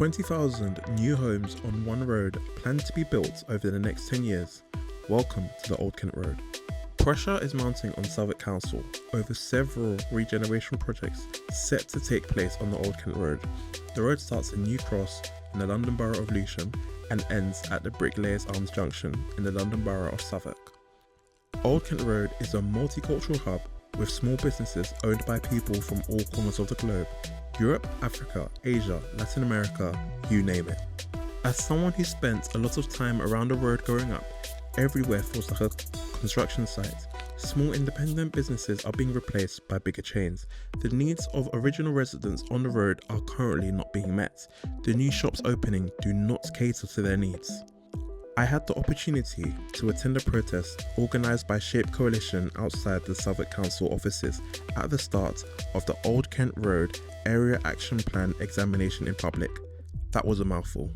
20,000 new homes on one road planned to be built over the next 10 years. Welcome to the Old Kent Road. Pressure is mounting on Southwark Council over several regeneration projects set to take place on the Old Kent Road. The road starts in New Cross in the London Borough of Lewisham and ends at the Bricklayers Arms Junction in the London Borough of Southwark. Old Kent Road is a multicultural hub with small businesses owned by people from all corners of the globe. Europe, Africa, Asia, Latin America, you name it. As someone who spent a lot of time around the road growing up, everywhere feels like a construction site. Small independent businesses are being replaced by bigger chains. The needs of original residents on the road are currently not being met. The new shops opening do not cater to their needs. I had the opportunity to attend a protest organised by Shape Coalition outside the Southwark Council offices at the start of the Old Kent Road Area Action Plan examination in public. That was a mouthful.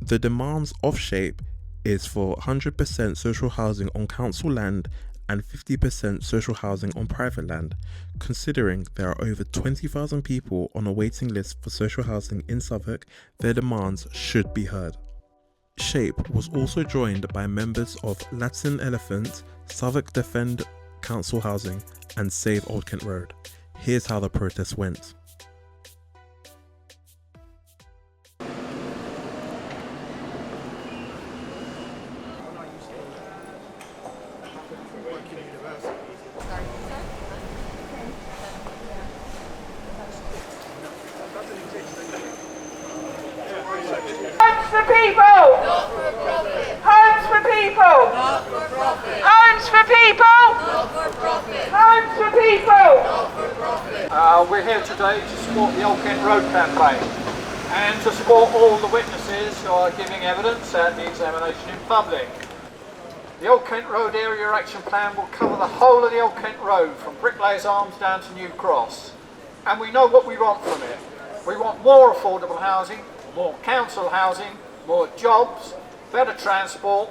The demands of Shape is for 100% social housing on council land and 50% social housing on private land. Considering there are over 20,000 people on a waiting list for social housing in Southwark, their demands should be heard. Shape was also joined by members of Latin Elephant, Southwark Defend Council Housing and Save Old Kent Road. Here's how the protest went. Homes for people! Not for profit! Homes for people! Not for profit! Homes for people! Not for profit! Homes for people! Not for profit! We're here today to support the Old Kent Road campaign and to support all the witnesses who are giving evidence at the examination in public. The Old Kent Road Area Action Plan will cover the whole of the Old Kent Road from Bricklayers Arms down to New Cross. And we know what we want from it. We want more affordable housing, more council housing, more jobs, better transport,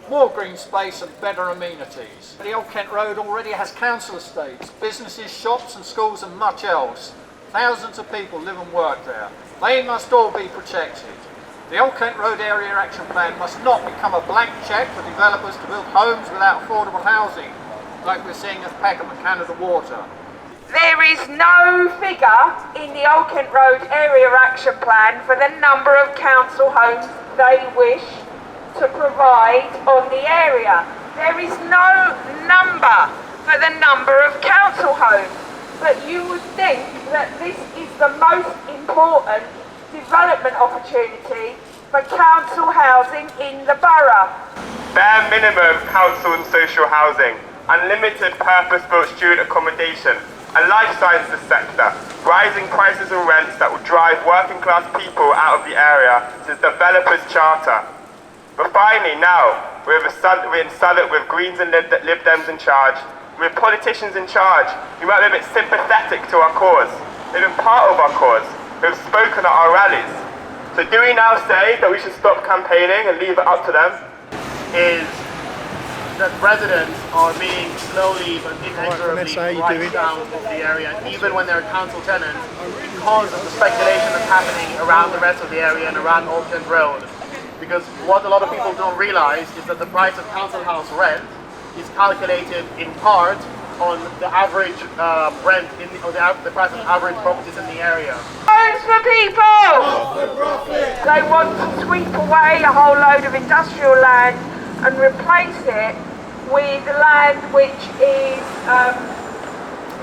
more green space and better amenities. The Old Kent Road already has council estates, businesses, shops and schools and much else. Thousands of people live and work there. They must all be protected. The Old Kent Road Area Action Plan must not become a blank cheque for developers to build homes without affordable housing, like we're seeing at Peckham and Canada Water. There is no figure in the Old Kent Road Area Action Plan for the number of council homes they wish to provide on the area. There is no number for the number of council homes, but you would think that this is the most important development opportunity for council housing in the borough. Bare minimum council and social housing, unlimited purpose-built student accommodation, a life sciences sector, rising prices and rents that will drive working class people out of the area to the developers' charter. But finally now, we're in Southwark with Greens and Lib Dems in charge, with politicians in charge who might be a bit sympathetic to our cause. They've been part of our cause, who have spoken at our rallies. So do we now say that we should stop campaigning and leave it up to them? Is that residents are being slowly but inexorably priced down of the area, even when they're council tenants, because of the speculation that's happening around the rest of the area and around Old Kent Road. Because what a lot of people don't realise is that the price of council house rent is calculated in part on the average rent, or the price of average properties in the area. Homes for people! Not for profit! They want to sweep away a whole load of industrial land and replace it with land which is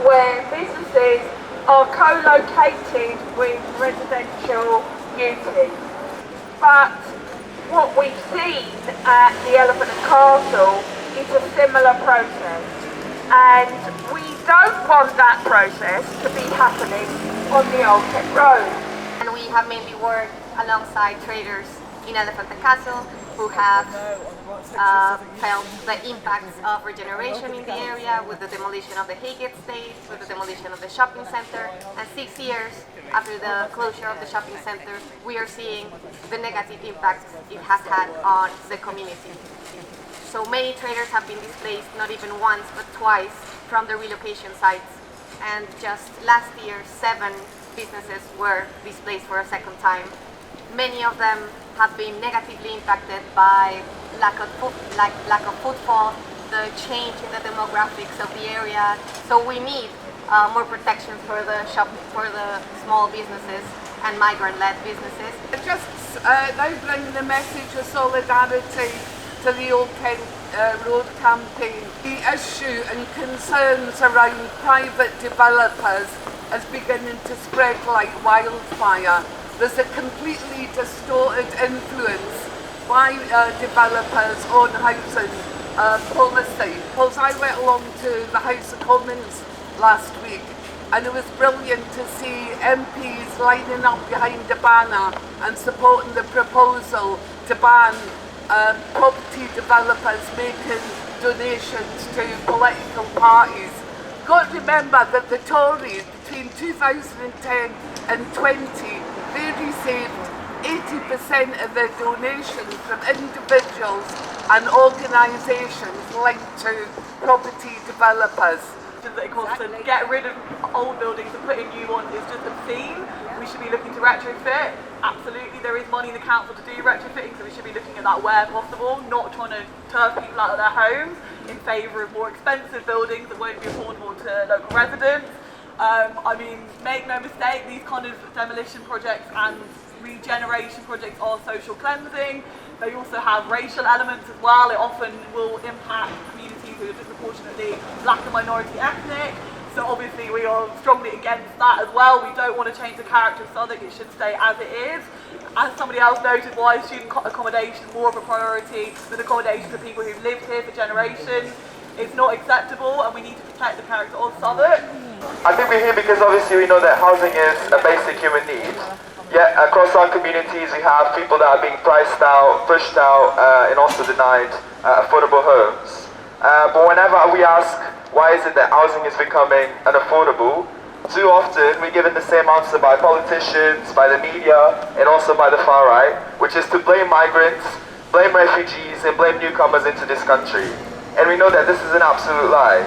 where businesses are co-located with residential uses. But what we've seen at the Elephant and Castle is a similar process, and we don't want that process to be happening on the Old Kent Road. And we have mainly worked alongside traders in Elephant and Castle who have felt the impacts of regeneration in the area with the demolition of the Higgett estate, with the demolition of the shopping center, and 6 years after the closure of the shopping center, we are seeing the negative impacts it has had on the community. So many traders have been displaced not even once but twice from the relocation sites, and just last year 7 businesses were displaced for a second time. Many of them have been negatively impacted by lack of footfall, the change in the demographics of the area. So we need more protection for the small businesses and migrant-led businesses. Just now bringing the message of solidarity to the Old Kent Road campaign. The issue and concerns around private developers is beginning to spread like wildfire. There's a completely distorted influence by developers on housing policy. Because I went along to the House of Commons last week, and it was brilliant to see MPs lining up behind the banner and supporting the proposal to ban property developers making donations to political parties. Got to remember that the Tories between 2010 and 20, they received 80% of their donations from individuals and organisations linked to property developers. That it costs to get rid of old buildings and put in new ones is just obscene. We should be looking to retrofit. Absolutely, there is money in the council to do retrofitting, so we should be looking at that where possible, not trying to turf people out of their homes in favour of more expensive buildings that won't be affordable to local residents. I mean, make no mistake, these kind of demolition projects and regeneration projects are social cleansing. They also have racial elements as well. It often will impact communities who are disproportionately black and minority ethnic. So obviously we are strongly against that as well. We don't want to change the character of Southwark, it should stay as it is. As somebody else noted, why is student accommodation more of a priority than accommodation for people who've lived here for generations? It's not acceptable, and we need to protect the character of Southwark. I think we're here because obviously we know that housing is a basic human need. Yet across our communities we have people that are being priced out, pushed out, and also denied affordable homes. But whenever we ask why is it that housing is becoming unaffordable, too often we're given the same answer by politicians, by the media, and also by the far right, which is to blame migrants, blame refugees, and blame newcomers into this country. And we know that this is an absolute lie.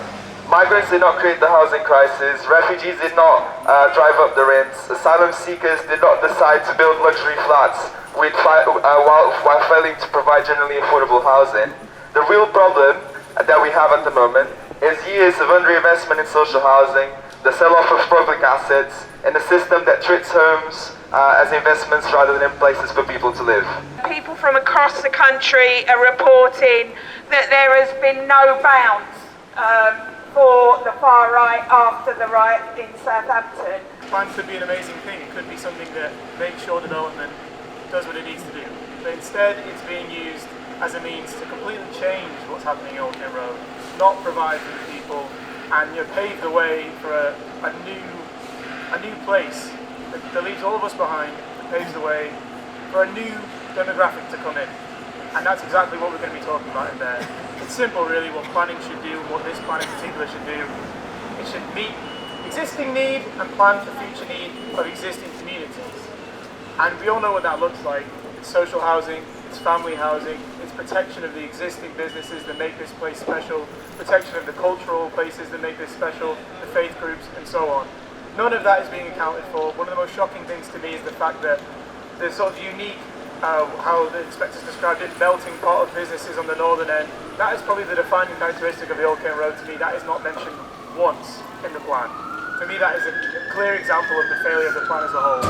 Migrants did not create the housing crisis, refugees did not drive up the rents, asylum seekers did not decide to build luxury flats while failing to provide generally affordable housing. The real problem that we have at the moment is years of underinvestment in social housing, the sell-off of public assets, and a system that treats homes as investments rather than places for people to live. People from across the country are reporting that there has been no bounce for the far right after the riot in Southampton. Plan could be an amazing thing. It could be something that makes your development does what it needs to do. But instead, it's being used as a means to completely change what's happening in Old Kent Road, not provide for the people, and pave the way for a new place that leaves all of us behind, that paves the way for a new demographic to come in. And that's exactly what we're going to be talking about in there. It's simple really what planning should do, what this plan in particular should do. It should meet existing need and plan for future need of existing communities. And we all know what that looks like. It's social housing, it's family housing, it's protection of the existing businesses that make this place special, protection of the cultural places that make this special, the faith groups and so on. None of that is being accounted for. One of the most shocking things to me is the fact that the sort of unique how the inspectors described it, melting pot of businesses on the northern end. That is probably the defining characteristic of the Old Kent Road to me. That is not mentioned once in the plan. To me that is a clear example of the failure of the plan as a whole.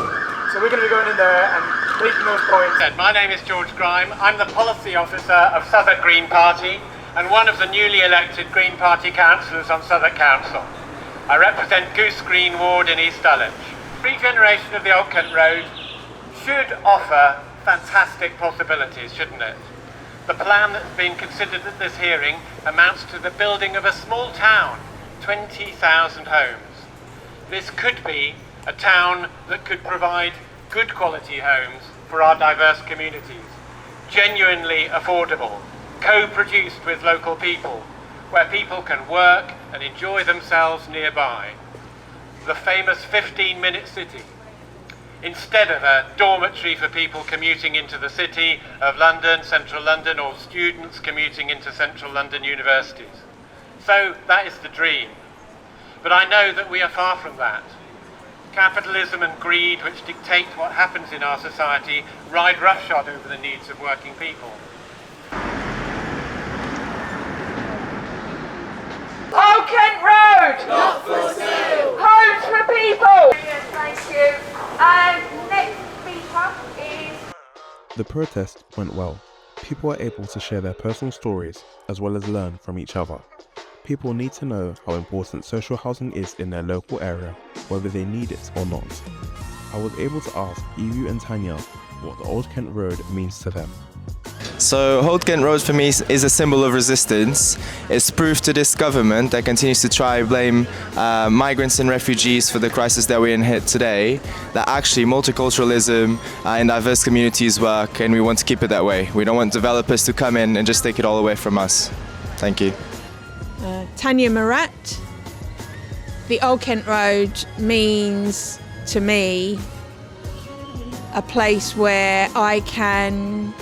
So we're going to be going in there and making those points. My name is George Grime. I'm the policy officer of Southwark Green Party and one of the newly elected Green Party councillors on Southwark Council. I represent Goose Green Ward in East Dulwich. Regeneration of the Old Kent Road should offer fantastic possibilities, shouldn't it? The plan that's been considered at this hearing amounts to the building of a small town, 20,000 homes. This could be a town that could provide good quality homes for our diverse communities, genuinely affordable, co-produced with local people, where people can work and enjoy themselves nearby. The famous 15-minute city, instead of a dormitory for people commuting into the city of London, central London, or students commuting into central London universities. So that is the dream. But I know that we are far from that. Capitalism and greed, which dictate what happens in our society, ride roughshod over the needs of working people. Old Kent Road! Not for sale! Homes for people! Thank you. And next speaker is... The protest went well. People were able to share their personal stories as well as learn from each other. People need to know how important social housing is in their local area, whether they need it or not. I was able to ask Evu and Tanya what the Old Kent Road means to them. So Old Kent Road for me is a symbol of resistance. It's proof to this government that continues to try blame migrants and refugees for the crisis that we're in here today, that actually multiculturalism and diverse communities work, and we want to keep it that way. We don't want developers to come in and just take it all away from us. Thank you. Tanya Murat. The Old Kent Road means to me a place where I can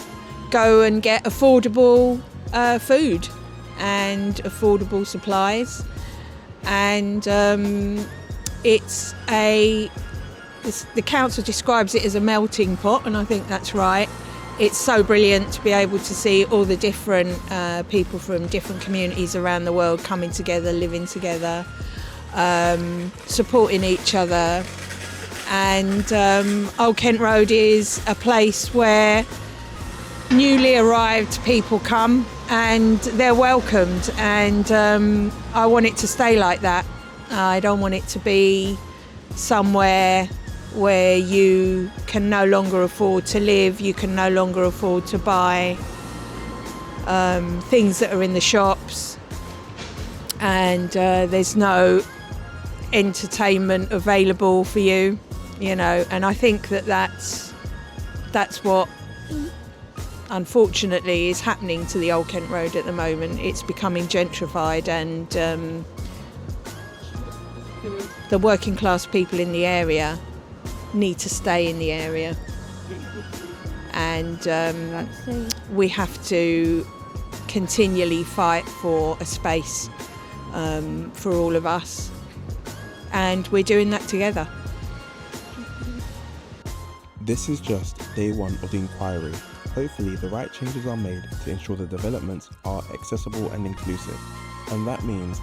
go and get affordable food and affordable supplies, and the council describes it as a melting pot, and I think that's right. It's so brilliant to be able to see all the different people from different communities around the world coming together, living together, supporting each other. And Old Kent Road is a place where newly arrived people come and they're welcomed, and I want it to stay like that. I don't want it to be somewhere where you can no longer afford to live, you can no longer afford to buy things that are in the shops, and there's no entertainment available for you, you know. And I think that that's what unfortunately is happening to the Old Kent Road at the moment. It's becoming gentrified, and the working class people in the area need to stay in the area, and we have to continually fight for a space for all of us, and we're doing that together. This is just day one of the inquiry. Hopefully the right changes are made to ensure the developments are accessible and inclusive, and that means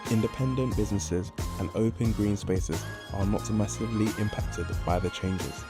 independent businesses and open green spaces are not massively impacted by the changes.